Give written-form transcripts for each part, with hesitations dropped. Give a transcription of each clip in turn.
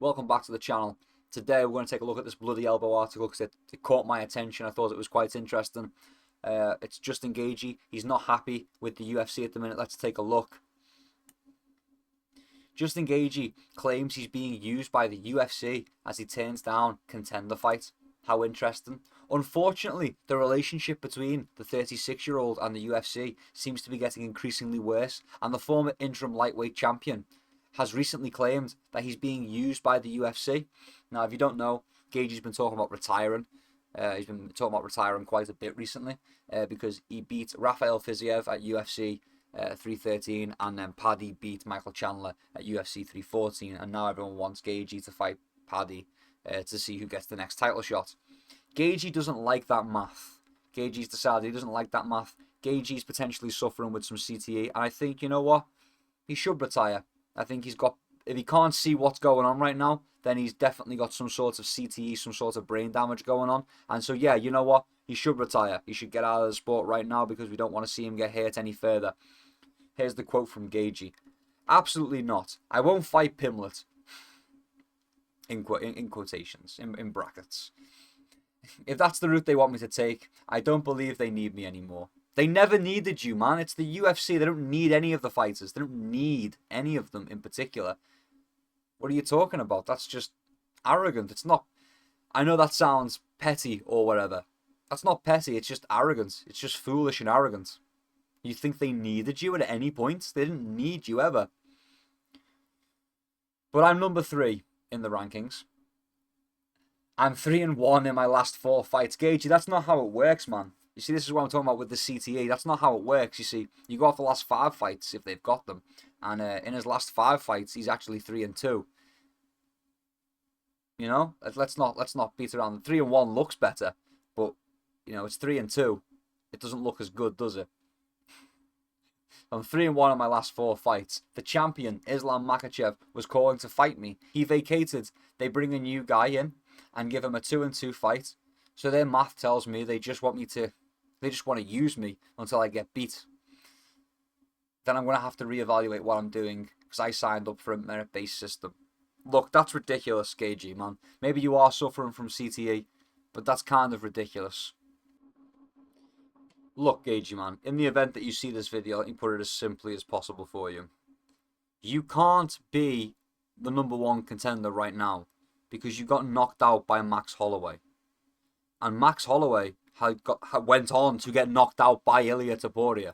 Welcome back to the channel. Today we're going to take a look at this bloody elbow article because it caught my attention. I thought it was quite interesting. It's Justin Gaethje. He's not happy with the UFC at the minute. Let's take a look. Justin Gaethje claims he's being used by the UFC as he turns down contender fight. How interesting. Unfortunately, the relationship between the 36-year-old and the UFC seems to be getting increasingly worse, and the former interim lightweight champion has recently claimed that he's being used by the UFC. Now, if you don't know, Gaethje's been talking about retiring. He's been talking about retiring quite a bit recently because he beat Rafael Fiziev at UFC 313, and then Paddy beat Michael Chandler at UFC 314, and now everyone wants Gaethje to fight Paddy to see who gets the next title shot. Gaethje doesn't like that math. Gaethje's decided he doesn't like that math. Gaethje's potentially suffering with some CTE, and I think, you know what? He should retire. I think he's got, if he can't see what's going on right now, then he's definitely got some sort of CTE, some sort of brain damage going on. And so, yeah, you know what? He should retire. He should get out of the sport right now because we don't want to see him get hurt any further. Here's the quote from Gaethje. Absolutely not. I won't fight Pimlet. In quotations, in brackets. If that's the route they want me to take, I don't believe they need me anymore. They never needed you, man. It's the UFC. They don't need any of the fighters. They don't need any of them in particular. What are you talking about? That's just arrogant. It's not... I know that sounds petty or whatever. That's not petty. It's just arrogant. It's just foolish and arrogant. You think they needed you at any point? They didn't need you ever. But I'm number 3 in the rankings. I'm 3-1 in my last 4 fights. Gaethje, that's not how it works, man. You see, this is what I'm talking about with the CTE. That's not how it works. You see, you go off the last 5 fights if they've got them. And in his last 5 fights, he's actually 3-2. You know, let's not beat around. 3-1 looks better, but you know it's 3-2. It doesn't look as good, does it? I'm 3-1 in my last 4 fights. The champion, Islam Makhachev, was calling to fight me. He vacated. They bring a new guy in and give him a 2-2 fight. So their math tells me they just want to use me until I get beat. Then I'm going to have to reevaluate what I'm doing because I signed up for a merit-based system. Look, that's ridiculous, Gaethje, man. Maybe you are suffering from CTE, but that's kind of ridiculous. Look, Gaethje, man, in the event that you see this video, let me put it as simply as possible for you. You can't be the number 1 contender right now because you got knocked out by Max Holloway. And Max Holloway went on to get knocked out by Ilia Topuria.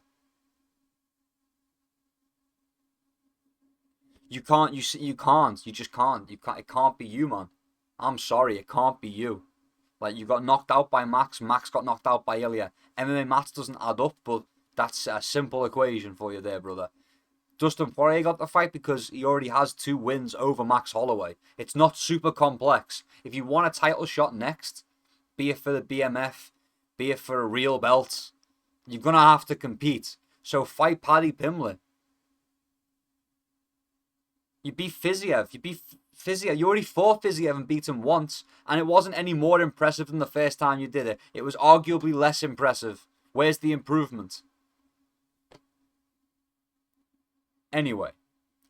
You can't. You just can't. It can't be you, man. I'm sorry, it can't be you. Like, you got knocked out by Max. Max got knocked out by Ilia. MMA maths doesn't add up, but that's a simple equation for you there, brother. Dustin Poirier got the fight because he already has 2 wins over Max Holloway. It's not super complex. If you want a title shot next, be it for the BMF, be it for a real belt, you're going to have to compete. So fight Paddy Pimblett. You beat Fiziev. You already fought Fiziev and beat him once, and it wasn't any more impressive than the first time you did it. It was arguably less impressive. Where's the improvement? Anyway,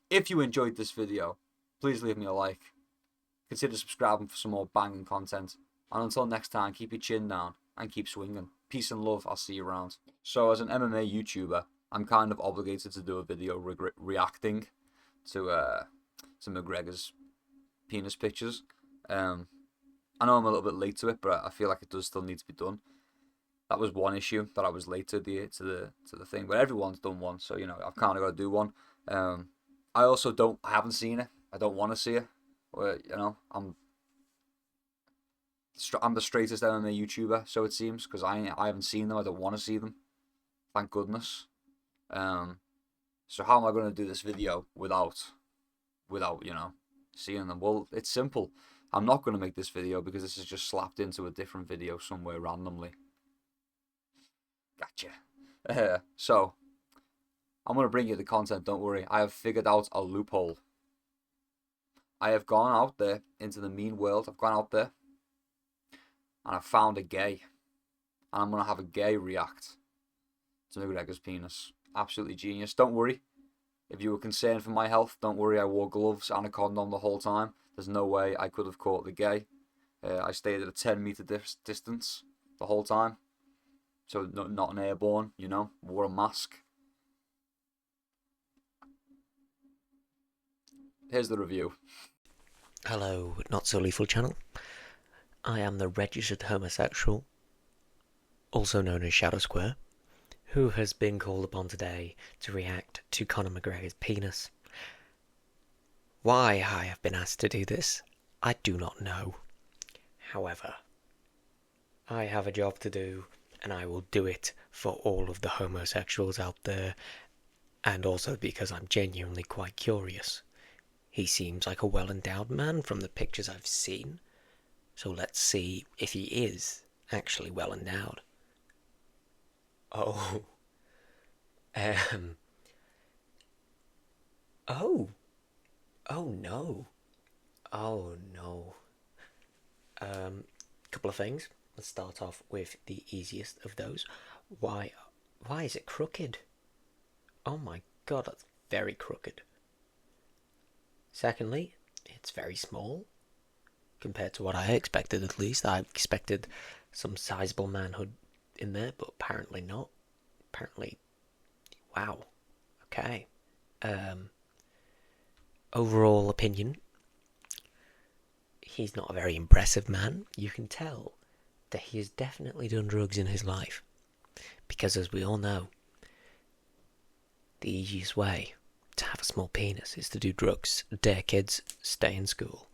if you enjoyed this video, please leave me a like. Consider subscribing for some more banging content. And until next time, keep your chin down and keep swinging. Peace and love. I'll see you around. So as an MMA YouTuber, I'm kind of obligated to do a video reacting to McGregor's penis pictures. I know I'm a little bit late to it, but I feel like it does still need to be done. That was one issue that I was late to the thing, but everyone's done one, so you know I've kind of got to do one. I haven't seen it. I don't want to see it. You know, I'm the straightest MMA YouTuber, so it seems, because I haven't seen them. I don't want to see them. Thank goodness. So how am I going to do this video without you know seeing them? Well, it's simple. I'm not going to make this video because this is just slapped into a different video somewhere randomly. Gotcha. So I'm going to bring you the content, don't worry. I have figured out a loophole. I have gone out there into the mean world. I've gone out there and I've found a gay. And I'm going to have a gay react to McGregor's penis. Absolutely genius. Don't worry. If you were concerned for my health, don't worry, I wore gloves and a condom the whole time. There's no way I could have caught the gay. I stayed at a 10 meter distance the whole time. So not an airborne, wore a mask. Here's the review. Hello, Not So Lethal channel. I am the registered homosexual, also known as Shadow Square, who has been called upon today to react to Conor McGregor's penis. Why I have been asked to do this, I do not know. However, I have a job to do, and I will do it for all of the homosexuals out there, and also because I'm genuinely quite curious. He seems like a well-endowed man from the pictures I've seen, so let's see if he is actually well-endowed. Oh. Oh. Oh no. Oh no. Couple of things. Let's start off with the easiest of those. Why is it crooked? Oh my god, that's very crooked. Secondly, it's very small compared to what I expected, at least. I expected some sizable manhood in there, but apparently not. Apparently, wow. Okay. Overall opinion, he's not a very impressive man. You can tell that he has definitely done drugs in his life. Because as we all know, the easiest way to have a small penis is to do drugs. Dare kids, stay in school.